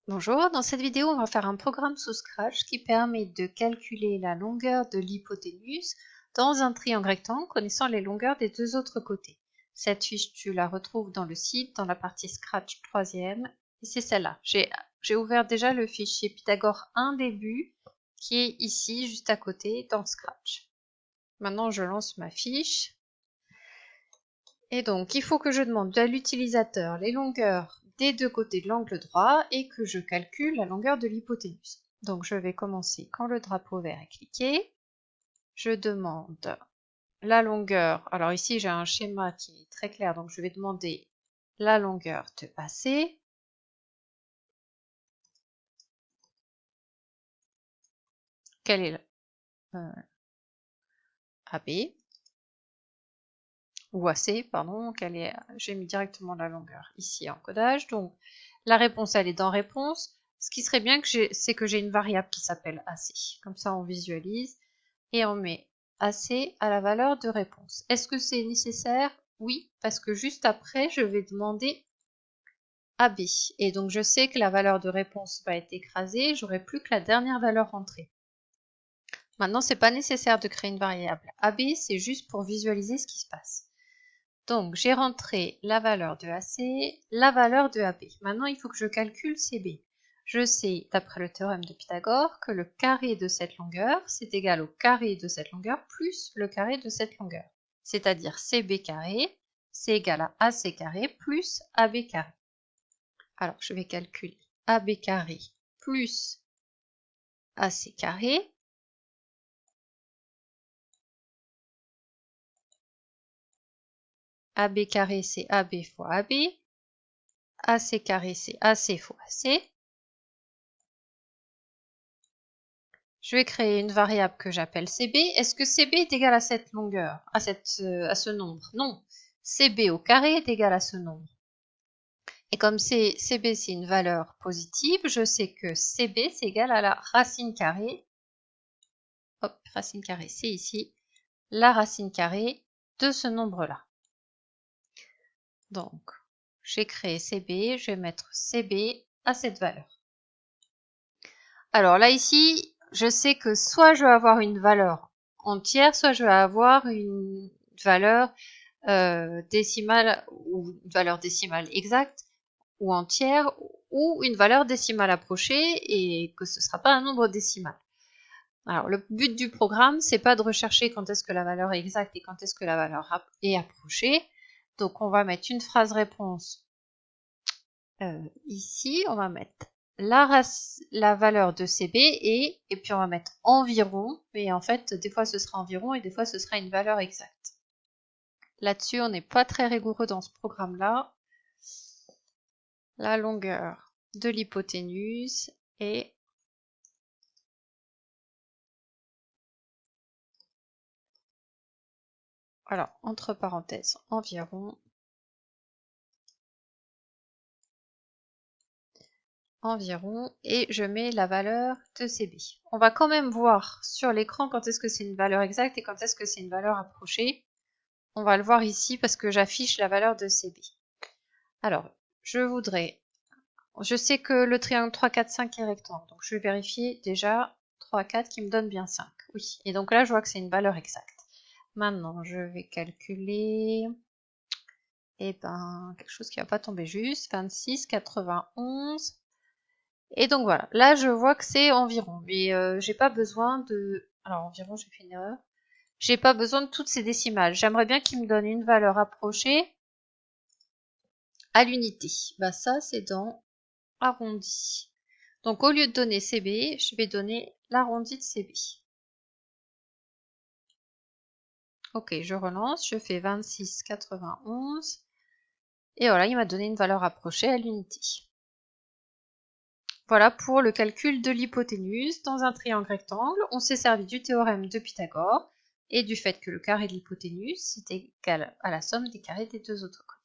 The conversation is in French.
Bonjour, dans cette vidéo, on va faire un programme sous Scratch qui permet de calculer la longueur de l'hypoténuse dans un triangle rectangle connaissant les longueurs des deux autres côtés. Cette fiche, tu la retrouves dans le site, dans la partie Scratch 3e, et c'est celle-là. J'ai ouvert déjà le fichier Pythagore 1 début, qui est ici, juste à côté, dans Scratch. Maintenant, je lance ma fiche. Et donc, il faut que je demande à l'utilisateur les longueurs des deux côtés de l'angle droit et que je calcule la longueur de l'hypoténuse. Donc, je vais commencer quand le drapeau vert est cliqué. Je demande la longueur. Alors ici, j'ai un schéma qui est très clair, donc je vais demander la longueur de AC. Quelle est AB ou AC, pardon, j'ai mis directement la longueur ici en codage. Donc, la réponse, elle est dans réponse. Ce qui serait bien, c'est que j'ai une variable qui s'appelle AC. Comme ça, on visualise et on met AC à la valeur de réponse. Est-ce que c'est nécessaire? Oui, parce que juste après, je vais demander AB. Et donc, je sais que la valeur de réponse va être écrasée. J'aurai plus que la dernière valeur rentrée. Maintenant, c'est pas nécessaire de créer une variable. AB, c'est juste pour visualiser ce qui se passe. Donc, j'ai rentré la valeur de AC, la valeur de AB. Maintenant, il faut que je calcule CB. Je sais, d'après le théorème de Pythagore, que le carré de cette longueur, c'est égal au carré de cette longueur plus le carré de cette longueur. C'est-à-dire CB carré, c'est égal à AC carré plus AB carré. Alors, je vais calculer AB carré plus AC carré. AB carré, c'est AB fois AB. AC carré, c'est AC fois AC. Je vais créer une variable que j'appelle CB. Est-ce que CB est égal à cette longueur, à ce nombre? Non. CB au carré est égal à ce nombre. Et comme CB c'est une valeur positive, je sais que CB c'est égal à la racine carrée. Hop, racine carrée c'est ici. La racine carrée de ce nombre-là. Donc, j'ai créé CB, je vais mettre CB à cette valeur. Alors là ici, je sais que soit je vais avoir une valeur entière, soit je vais avoir une valeur décimale ou une valeur décimale exacte ou entière ou une valeur décimale approchée et que ce ne sera pas un nombre décimal. Alors le but du programme, c'est pas de rechercher quand est-ce que la valeur est exacte et quand est-ce que la valeur est approchée. Donc on va mettre une phrase réponse ici, on va mettre la valeur de CB et puis on va mettre environ, mais en fait des fois ce sera environ et des fois ce sera une valeur exacte. Là-dessus, on n'est pas très rigoureux dans ce programme-là. La longueur de l'hypoténuse est alors entre parenthèses environ et je mets la valeur de CB. On va quand même voir sur l'écran quand est-ce que c'est une valeur exacte et quand est-ce que c'est une valeur approchée. On va le voir ici parce que j'affiche la valeur de CB. Alors, je sais que le triangle 3, 4, 5 est rectangle, donc je vais vérifier déjà 3, 4 qui me donne bien 5. Oui, et donc là je vois que c'est une valeur exacte. Maintenant, je vais calculer quelque chose qui va pas tomber juste, 26, 91. Et donc voilà, là je vois que c'est environ, mais j'ai pas besoin de... Alors environ, j'ai fait une erreur. J'ai pas besoin de toutes ces décimales. J'aimerais bien qu'il me donne une valeur approchée à l'unité. Bah ça, c'est dans arrondi. Donc au lieu de donner CB, je vais donner l'arrondi de CB. Ok, je relance, je fais 26, 91. Et voilà, il m'a donné une valeur approchée à l'unité. Voilà pour le calcul de l'hypoténuse. Dans un triangle rectangle, on s'est servi du théorème de Pythagore et du fait que le carré de l'hypoténuse est égal à la somme des carrés des deux autres côtés.